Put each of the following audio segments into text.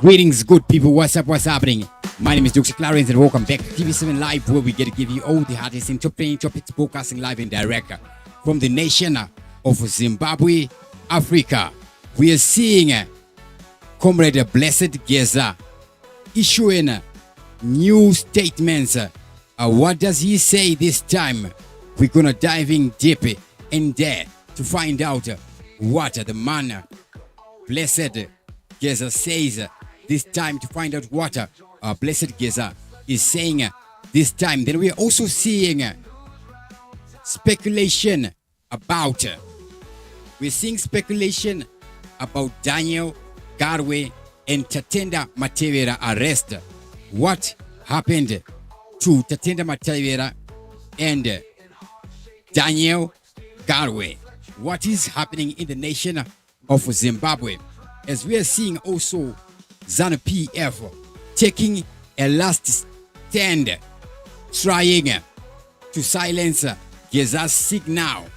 Greetings, good people. What's up? What's happening? My name is Dr. Clarence, and welcome back to TV7 Live, where we get to give you all the hottest and top trending topics, broadcasting live and direct from the nation of Zimbabwe, Africa. We are seeing Comrade Blessed Geza issuing new statements. What does he say this time? We're gonna dive in deep in there to find out what the man Blessed Geza says this time, to find out what Blessed Geza is saying this time. Then we are also seeing speculation about Daniel Garwe and Tatenda Matevera arrest. What happened to Tatenda Matevera and Daniel Garwe? What is happening in the nation of Zimbabwe? As we are seeing also Zanu PF taking a last stand, trying to silence Geza's signal,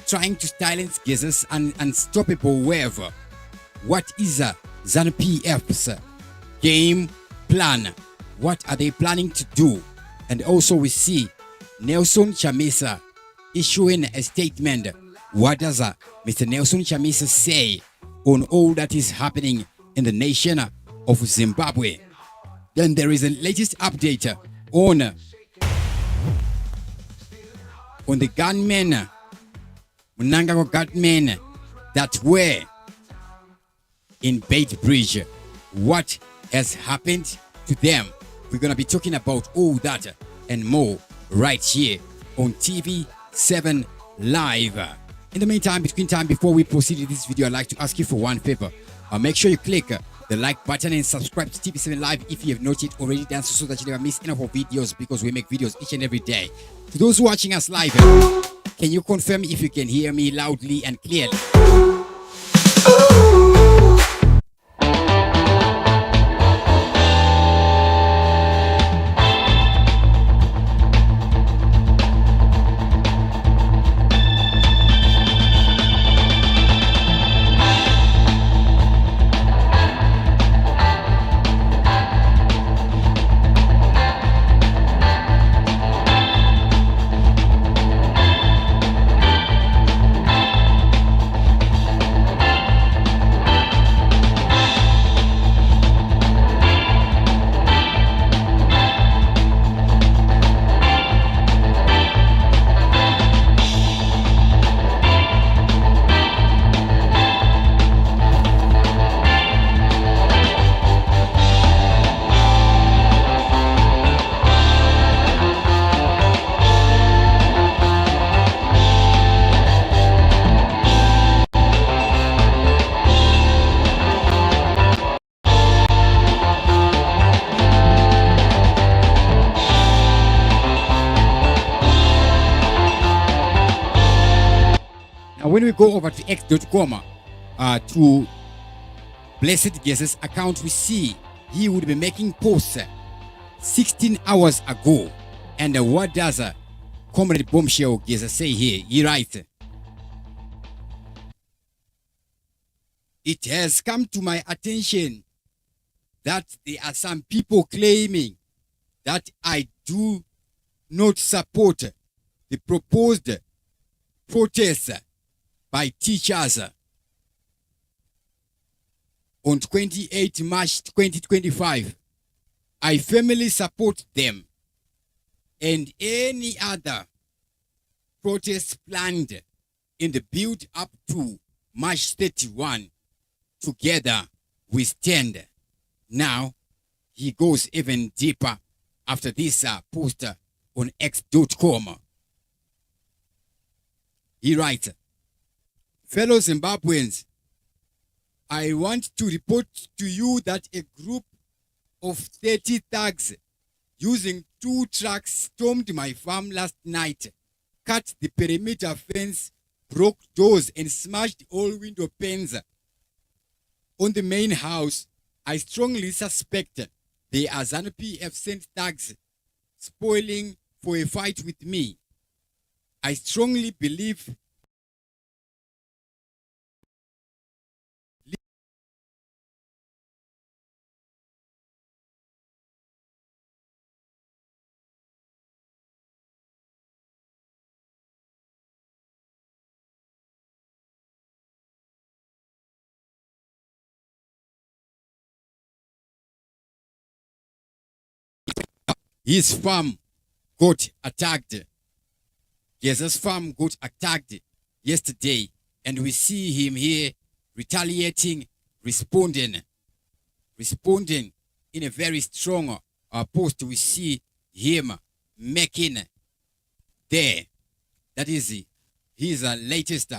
trying to silence Geza's unstoppable wave. What is Zanu PF's game plan? What are they planning to do? And also we see Nelson Chamisa issuing a statement. What does Mr. Nelson Chamisa say on all that is happening in the nation of Zimbabwe? Then there is a latest update on the gunmen, Mnangagwa Gunmen, that were in Beitbridge. What has happened to them? We're going to be talking about all that and more right here on TV7 Live. In the meantime, before we proceed with this video, I'd like to ask you for one favor. Make sure you click the like button and subscribe to TV7 Live if you have not yet already done so, that you never miss any of our videos, because we make videos each and every day. To those watching us live, can you confirm if you can hear me loudly and clearly? When we go over to x.com to Blessed Geza's account, we see he would be making posts 16 hours ago. And what does Comrade Bombshell Geza say here? He writes, "It has come to my attention that there are some people claiming that I do not support the proposed protests by teachers on 28 March 2025. I firmly support them and any other protests planned in the build up to March 31. Together we stand." Now he goes even deeper after this post on x.com. He writes, "Fellow Zimbabweans, I want to report to you that a group of 30 thugs using 2 trucks stormed my farm last night, cut the perimeter fence, broke doors and smashed all window panes on the main house. I strongly suspect they are Zanu PF sent thugs spoiling for a fight with me. I strongly believe his farm got attacked. Geza's farm got attacked yesterday, and we see him here retaliating, responding in a very strong post. We see him making there. That is his latest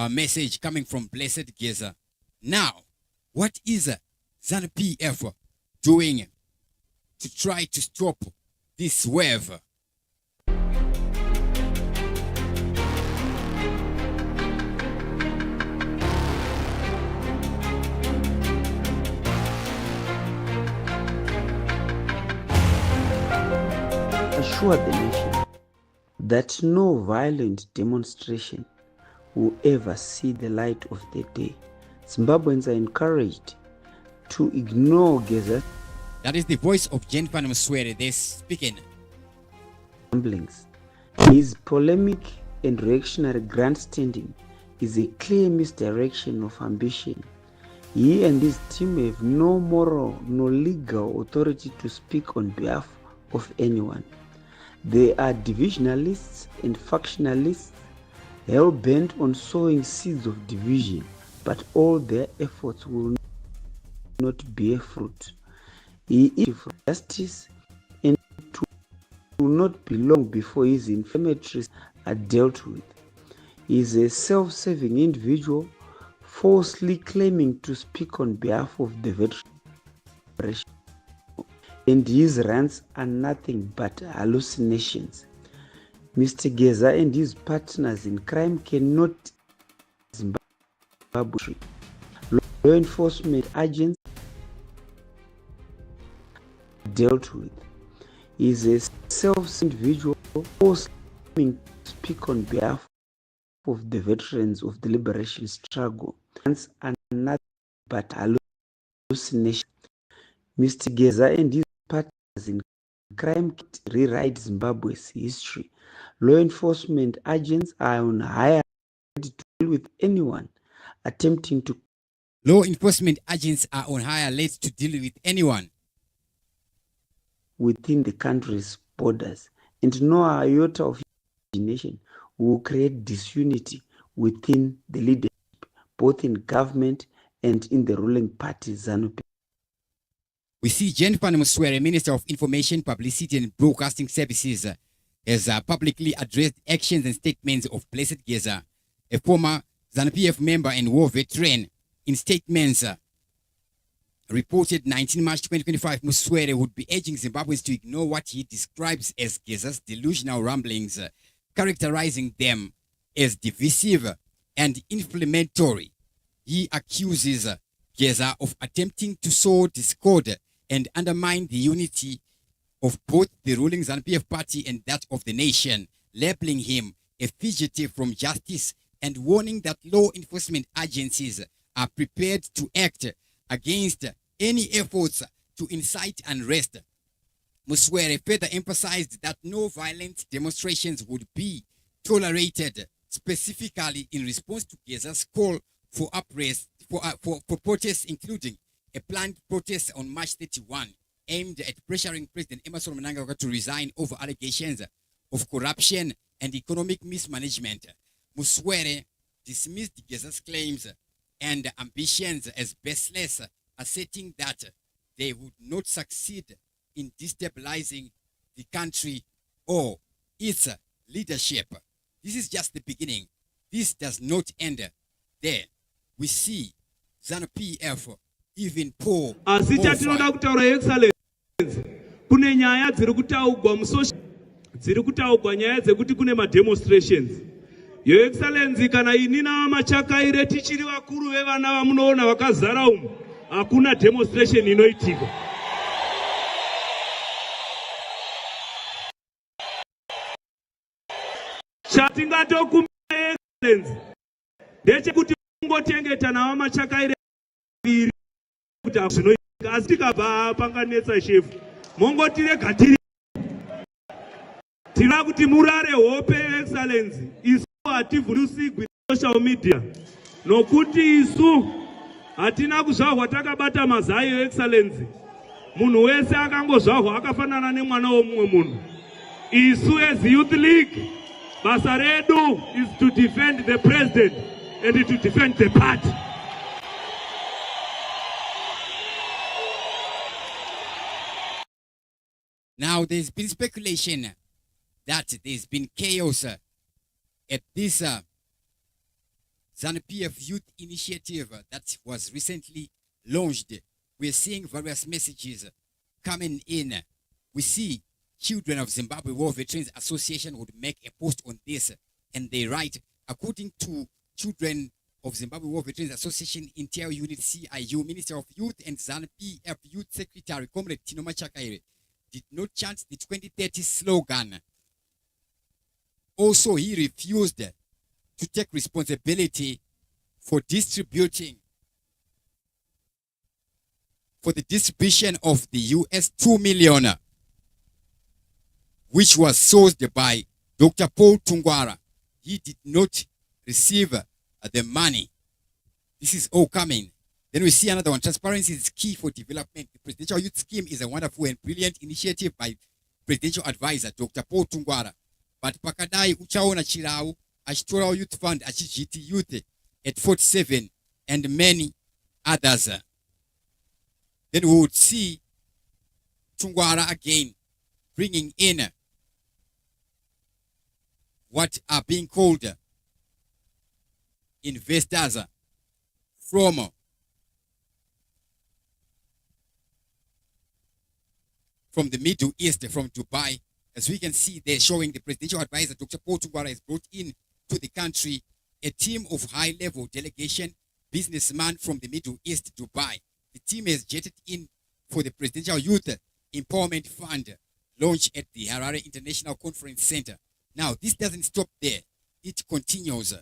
message coming from Blessed Geza. Now, what is Zanu PF doing to try to stop this wave? Assure the nation that no violent demonstration will ever see the light of the day. Zimbabweans are encouraged to ignore Geza. That is the voice of Jennifer Muswere. They're speaking. Rumblings. His polemic and reactionary grandstanding is a clear misdirection of ambition. He and his team have no moral nor legal authority to speak on behalf of anyone. They are divisionalists and factionalists, hell-bent on sowing seeds of division, but all their efforts will not bear fruit. He is for justice and to not be long before his infamatories are dealt with. He is a self-serving individual, falsely claiming to speak on behalf of the veteran, and his rants are nothing but hallucinations. Mr. Geza and his partners in crime cannot Zimbabwe. Law enforcement agents dealt with. He is a self-individual forcing to speak on behalf of the veterans of the liberation struggle. Rants are nothing but hallucinations. Mr. Geza and his partners in crime rewrite Zimbabwe's history. Law enforcement agents are on higher alert to deal with anyone attempting to. Law enforcement agents are on higher alert to deal with anyone within the country's borders, and no iota of imagination will create disunity within the leadership, both in government and in the ruling party, Zanu PF. We see Jennifer Muswere, Minister of Information, Publicity and Broadcasting Services, has publicly addressed actions and statements of Blessed Geza, a former Zanu PF member and war veteran. In statements reported 19 March 2025, Muswere would be urging Zimbabweans to ignore what he describes as Geza's delusional ramblings, characterizing them as divisive and inflammatory. He accuses Geza of attempting to sow discord and undermine the unity of both the ruling Zanu PF party and that of the nation, labeling him a fugitive from justice and warning that law enforcement agencies are prepared to act against any efforts to incite unrest. Muswere further emphasized that no violent demonstrations would be tolerated, specifically in response to Geza's call for protests, including a planned protest on March 31 aimed at pressuring President Emmerson Mnangagwa to resign over allegations of corruption and economic mismanagement. Muswere dismissed Geza's claims and ambitions as baseless, asserting that they would not succeed in destabilizing the country or its leadership. This is just the beginning. This does not end there. We see Zanu PF even poor. Tinoda kutaura excellence. Kune nyaya dziri kutaurwa musosha dziri kutaurwa nyaya dzekuti kune demonstrations. Your Excellency, kana inina machakaire tichiri vakuru vevana vamunoona vakazara umu hakuna demonstration inoitika. Chatingatokumbira Excellency ndechekuti ngotengeta nawo machakaire viri kuti zvinoitika asi tikabva panganetsa chef mongotirega tiri tira kuti murare hope Excellency. Isu hativhurisigwi social media nokuti isu hatina kuzvahwa takabata mazai Excellency. munhu wese akangozvarwa akafanana nemwana womumwe munhu. Isu as Youth League, basa redu is to defend the president and to defend the party. Now, there's been speculation that there's been chaos at this Zanu PF Youth Initiative that was recently launched. We're seeing various messages coming in. We see Children of Zimbabwe War Veterans Association would make a post on this, and they write, according to Children of Zimbabwe War Veterans Association Interior Unit CIU, Minister of Youth and Zanu PF Youth Secretary Comrade Tino Machakaire did not chant the 2030 slogan. Also, he refused to take responsibility for the distribution of the US 2 million, which was sourced by Dr. Paul Tungwara. He did not receive the money. This is all coming. Then we see another one. Transparency is key for development. The Presidential Youth Scheme is a wonderful and brilliant initiative by Presidential Advisor Dr. Paul Tungwara. But pakadai uchaona chirau achitora youth fund achijiti youth at 47 and many others. Then we would see Tungwara again bringing in what are being called investors from the Middle East, from Dubai. As we can see, they're showing the presidential advisor, Dr. Paul Tungwara, has brought in to the country a team of high-level delegation businessmen from the Middle East, Dubai. The team has jetted in for the Presidential Youth Empowerment Fund launched at the Harare International Conference Center. Now, this doesn't stop there. It continues.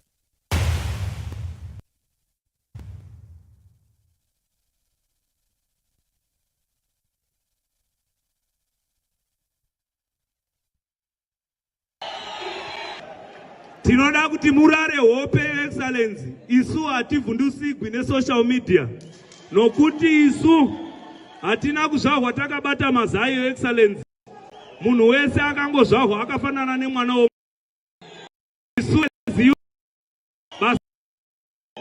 Tinoda kuti murare hope, Excellency. Isu hativhundusigwi nesocial media. Nokuti isu hatina kuzvarwa takabata mazai, Excellency. Munhu wese akangozvarwa akafanana nemwana womumwe. Isu basa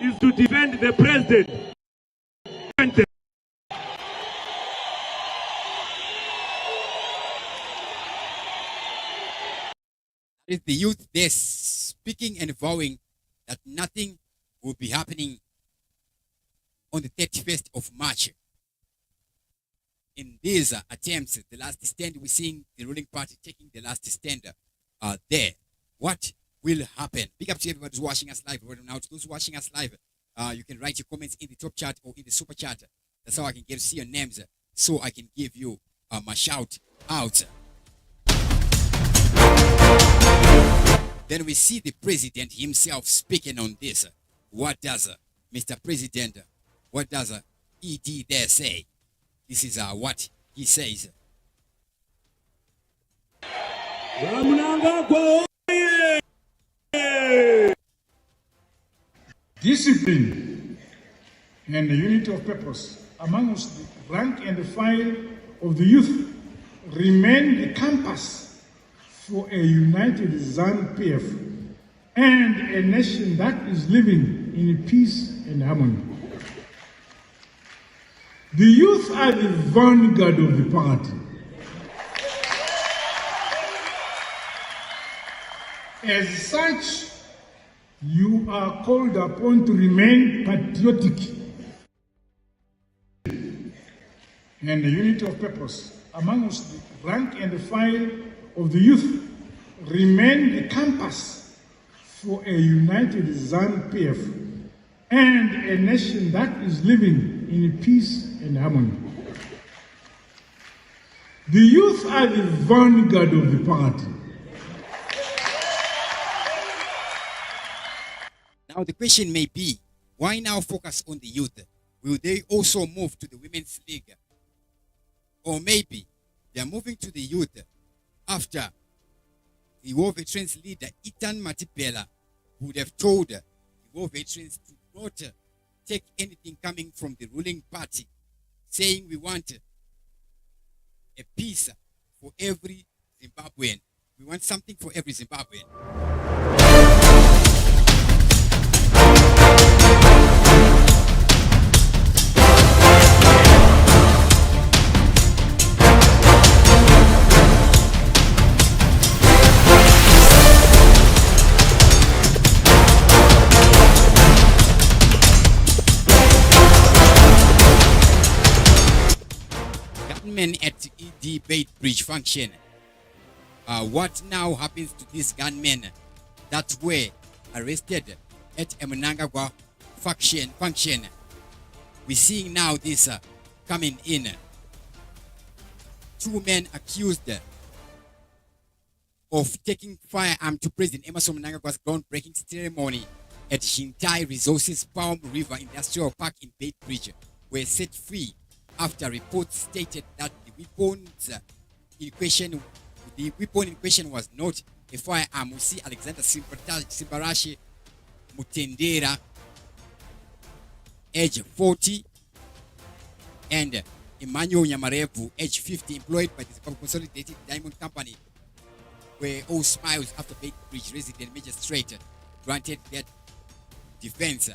is to defend the president. It's the youth there speaking and vowing that nothing will be happening on the 31st of March. In these attempts, the last stand, we're seeing the ruling party taking the last stand there. What will happen? Big up to everybody who's watching us live right now. To those watching us live, you can write your comments in the top chat or in the super chat. That's how I can get to see your names, so I can give you my shout out. Then we see the president himself speaking on this. What does Mr. President, what does ED there say? This is what he says. Discipline and the unity of purpose amongst the rank and file of the youth remain the compass for a united Zanu PF and a nation that is living in peace and harmony. The youth are the vanguard of the party. As such, you are called upon to remain patriotic and the unity of purpose amongst the rank and file of the youth remain the compass for a united Zanu PF and a nation that is living in peace and harmony. The youth are the vanguard of the party. Now the question may be, why now focus on the youth? Will they also move to the Women's League? Or maybe they are moving to the youth after the war veterans leader Itan Matipela would have told the war veterans to not take anything coming from the ruling party, saying we want a piece for every Zimbabwean. We want something for every Zimbabwean. Gunmen at ED Beitbridge function. What now happens to these gunmen that were arrested at a Mnangagwa function? We're seeing now this coming in. 2 men accused of taking firearm to President Emerson Mnangagwa's groundbreaking ceremony at Shintai Resources Palm River Industrial Park in Beitbridge were set free after reports stated that the weapon in question was not a firearm. We see Alexander Simbarashi Mutendera, age 40, and Emmanuel Nyamarevu, age 50, employed by the Consolidated Diamond Company, were all smiles after Beitbridge resident magistrate granted their defense.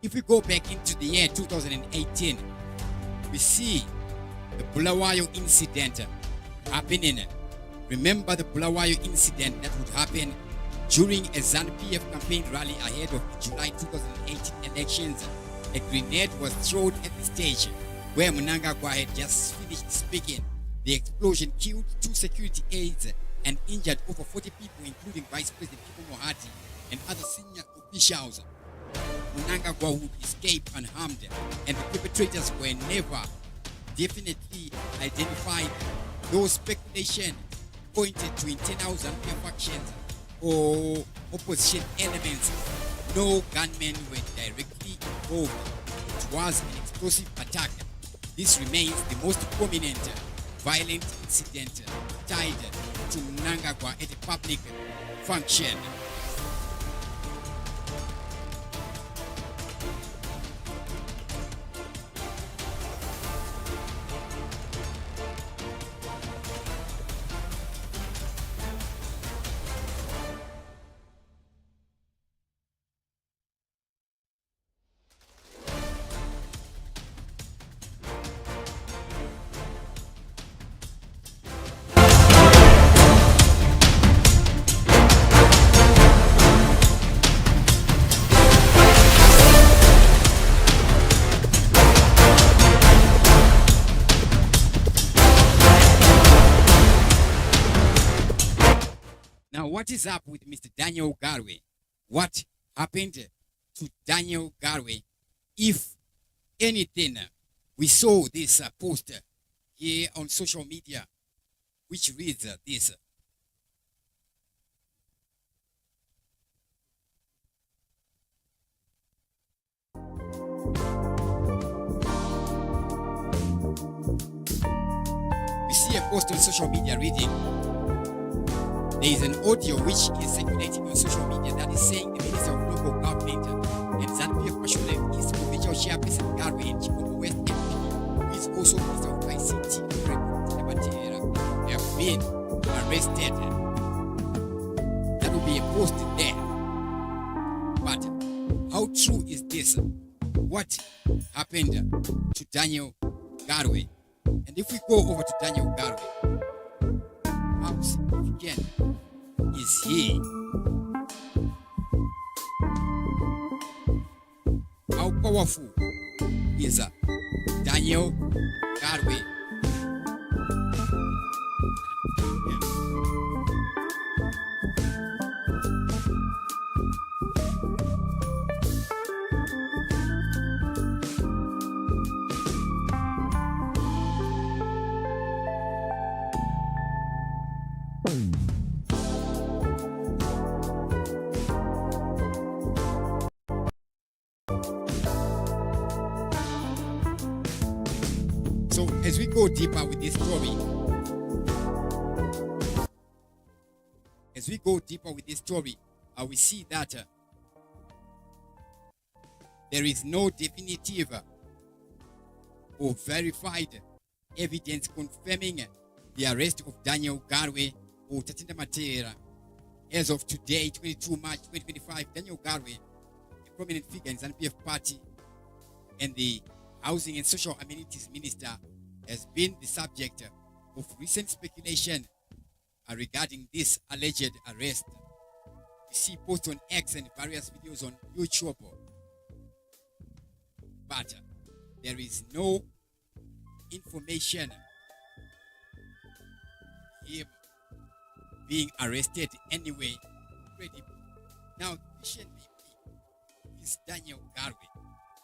If we go back into the year 2018, we see the Bulawayo incident happening. Remember the Bulawayo incident that would happen during a Zanu PF campaign rally ahead of the July 2018 elections. A grenade was thrown at the stage where Mnangagwa had just finished speaking. The explosion killed 2 security aides and injured over 40 people, including Vice President Kipo Mohati and other senior officials. Mnangagwa would escape unharmed, and the perpetrators were never definitely identified. Though speculation pointed to internal Zanu factions or opposition elements, no gunmen were directly involved. It was an explosive attack. This remains the most prominent violent incident tied to Mnangagwa at a public function. What is up with Mr. Daniel Garwe? What happened to Daniel Garwe? If anything, we saw this post here on social media, which reads this. We see a post on social media reading, there is an audio which is circulating on social media that is saying the Minister of Local Government and Zanu PF Mashule is provincial chairperson Garwe and Chicago West MP, who is also Minister of ICT have been arrested. That will be a post there. But how true is this? What happened to Daniel Garwe? And if we go over to Daniel Garwe, how significant is he? How powerful is Daniel Garwe. So as we go deeper with this story, we see that there is no definitive or verified evidence confirming the arrest of Daniel Garwe or Tatinda Matera. As of today, 22 March 2025, Daniel Garwe, a prominent figure in Zanu PF party and the Housing and Social Amenities Minister, has been the subject of recent speculation regarding this alleged arrest. We see posts on X and various videos on YouTube, but there is no information him being arrested anyway. Now, the question may be, is Daniel Garwe,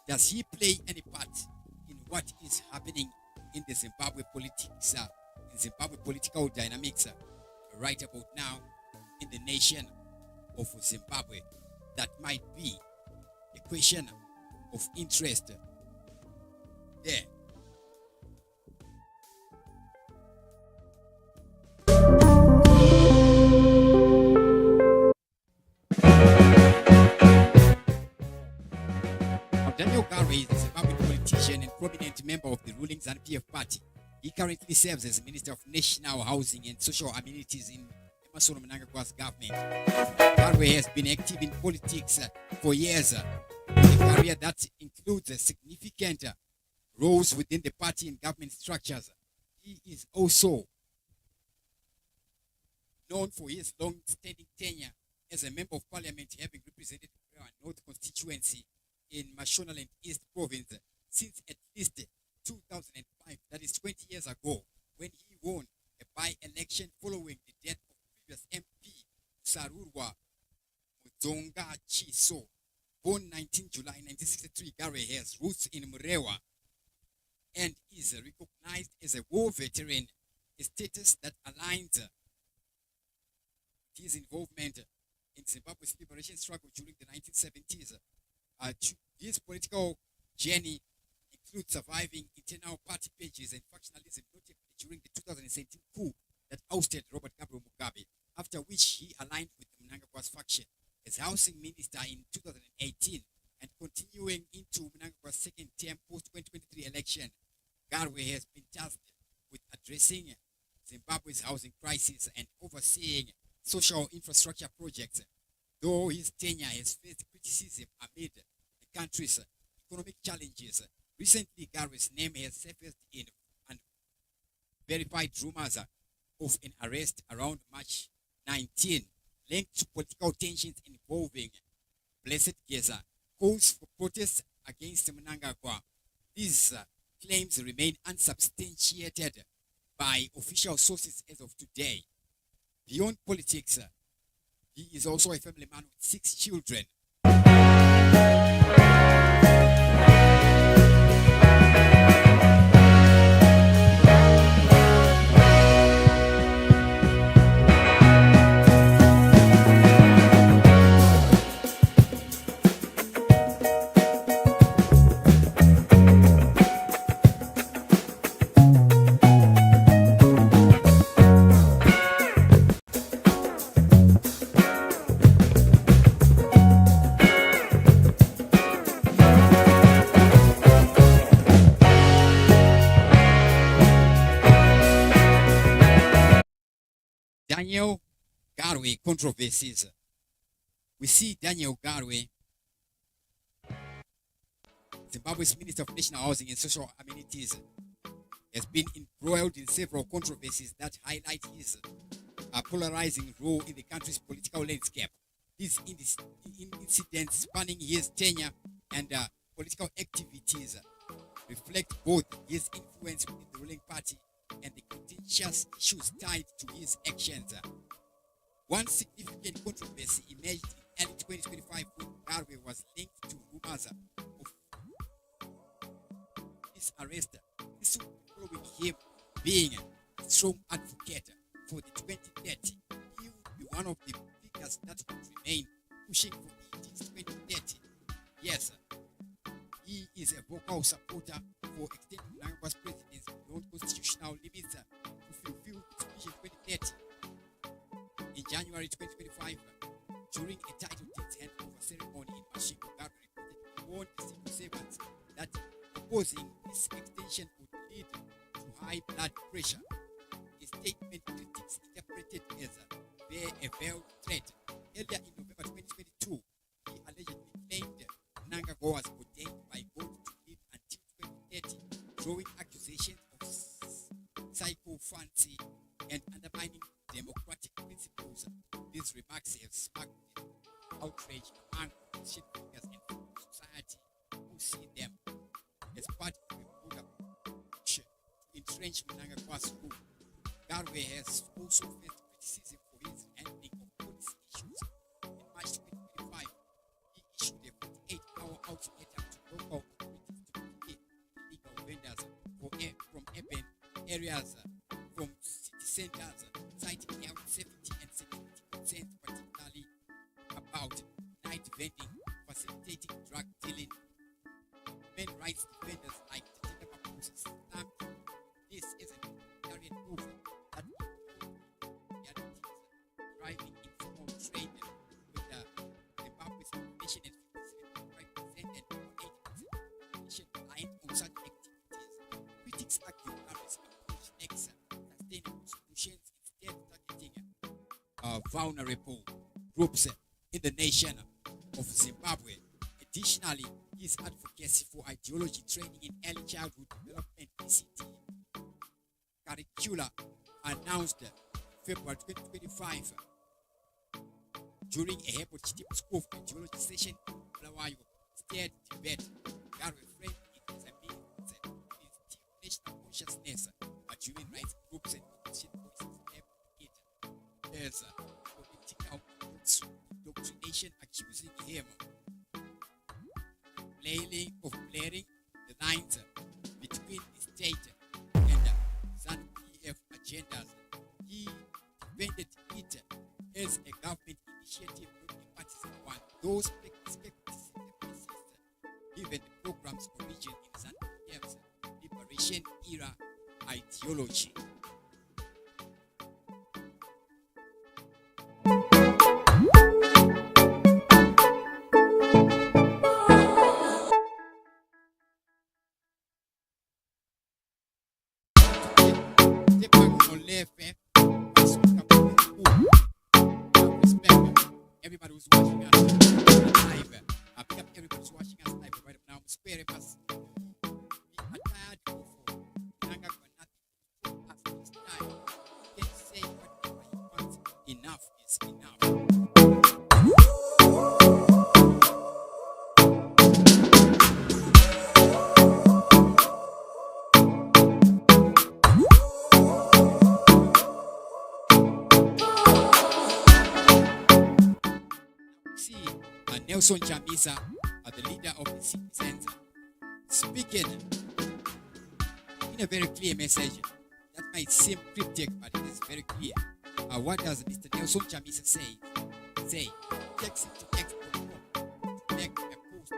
does he play any part in what is happening in the Zimbabwe politics, in Zimbabwe political dynamics right about now in the nation of Zimbabwe? That might be a question of interest there. Daniel Garwe is a Zimbabwean politician and prominent member of the ruling Zanu PF party. He currently serves as Minister of National Housing and Social Amenities in Mnangagwa's government. Garwe has been active in politics for years, a career that includes significant roles within the party and government structures. He is also known for his long-standing tenure as a member of parliament, having represented the North constituency in Mashonaland East Province since at least 2005, that is 20 years ago, when he won a by-election following the death of previous MP Sarurwa Mudzonga Chiso. Born 19 July 1963, Garwe has roots in Murewa and is recognized as a war veteran, a status that aligns his involvement in Zimbabwe's liberation struggle during the 1970s. His political journey includes surviving internal party pages and factionalism, notably during the 2017 coup that ousted Robert Mugabe, after which he aligned with Mnangagwa's faction. As housing minister in 2018 and continuing into Mnangagwa's second term post-2023 election, Garwe has been tasked with addressing Zimbabwe's housing crisis and overseeing social infrastructure projects. Though his tenure has faced criticism amid the country's economic challenges, recently Garwe's name has surfaced in unverified rumors of an arrest around March 19, linked to political tensions involving Blessed Geza, calls for protests against Mnangagwa. These claims remain unsubstantiated by official sources as of today. Beyond politics, he is also a family man with 6 children. Daniel Garwe controversies. We see Daniel Garwe, Zimbabwe's Minister of National Housing and Social Amenities, has been embroiled in several controversies that highlight his polarizing role in the country's political landscape. These incidents spanning his tenure and political activities reflect both his influence within the ruling party and the contentious issues tied to his actions. One significant controversy emerged in early 2025 when Garwe was linked to rumors of his arrest. This would be following him being a strong advocate for the 2030. He would be one of the figures that would remain pushing for it in 2030. Yes, he is a vocal supporter for extending Mnangagwa's presidency beyond constitutional limits to fulfill its vision 2030. In January 2025, during a title deeds handover ceremony in Mashingo, Garwe reportedly warned the civil servants that opposing this extension would lead to high blood pressure. A statement critics interpreted as a veiled threat. Earlier in November 2022, he allegedly claimed Mnangagwa was ordained by God to live until 2030, drawing accusations of psychophancy and undermining democratic principles. These remarks have sparked outrage among Christian figures and society who see them as part of a broader push to entrench Mnangagwa's rule. Garwe has also faced criticism for his handling of policy issues. In March 2025, he issued a 48-hour ultimatum to local authorities to blockade illegal vendors from urban areas, from city centers, citing health, safety, and security concerns, particularly about night vending, facilitating drug dealing. Human rights defenders like Tatenda Mapusa stamped this as an inherent move that realities driving informal trade with Zimbabwe's population at 57.5% and 80% population reliant on such activities. Critics argue Garwe's approach lacks sustainable solutions, instead targeting vulnerable groups in the nation of Zimbabwe. Additionally, his advocacy for ideology training in early childhood development (ECD) curricula announced February 2025 during a Hebo Chitipu School of Ideology session in Bulawayo State debate. Garwe framed it as a means to instill national consciousness by human rights groups and opposition voices as political indoctrination, accusing him of blurring the lines between the state and Zanu PF agendas. He defended it as a government initiative, not a partisan one. Those skepticism persists given the program's origin in Zanu PF's liberation era ideology. Everybody who's watching us live, pick up everybody who's watching us live right now. Spare us. We are tired of Mnangagwa nothing to us this time. Can't say whatever he wants. Enough is enough. Nelson Chamisa, the leader of the citizens, speaking in a very clear message that might seem cryptic, but it is very clear. What does Mr. Nelson Chamisa say? Text it to X.com to make a post.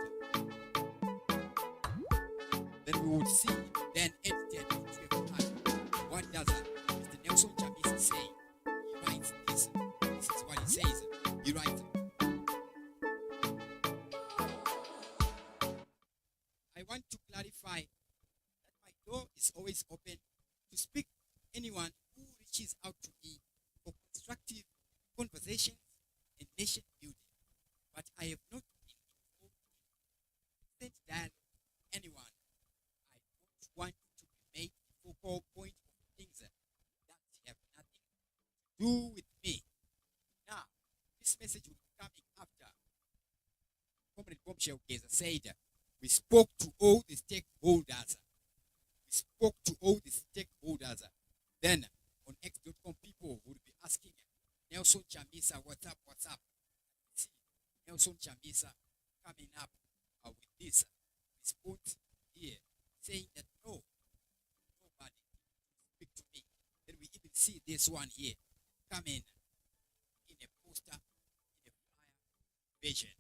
Then we would see, then edited into a file. What does Mr. Nelson Chamisa say? He writes this. This is what he says. He writes, I want to clarify that my door is always open to speak to anyone who reaches out to me for constructive conversations and nation building. But I have not been involved in constant dialogue with anyone. I don't want to be made the focal point of things that have nothing to do with me. Now, this message will be coming after Comrade Bombshell Geza said, we spoke to all the stakeholders spoke to all the stakeholders. Then on X.com, people would be asking Nelson Chamisa, what's up? See Nelson Chamisa coming up with this response here, saying that no, nobody speak to me. Then we even see this one here coming in a poster, in a flyer version.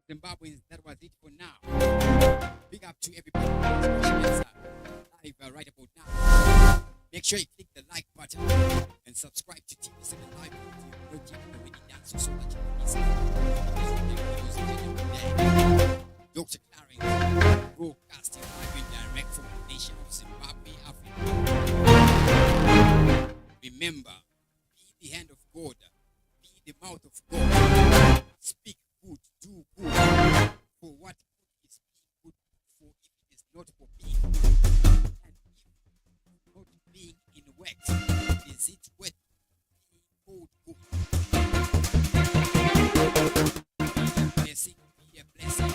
Zimbabweans, that was it for now. Big up to everybody who's watching us live right about now. Make sure you click the like button and subscribe to TV7 Live if you've not already done so, so that you can miss videos. Dr. Clarence, broadcasting live and direct from the nation of Zimbabwe, Africa. Remember, be the hand of God, be the mouth of God. Speak good, do good. For what good is being good for if it is not for being good? And if not being in works, is it worth being called good? Be a blessing,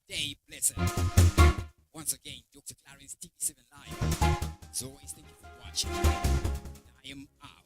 stay blessed. Once again, Dr. Clarence, TV7 Live. As always, thank you for watching. I am out.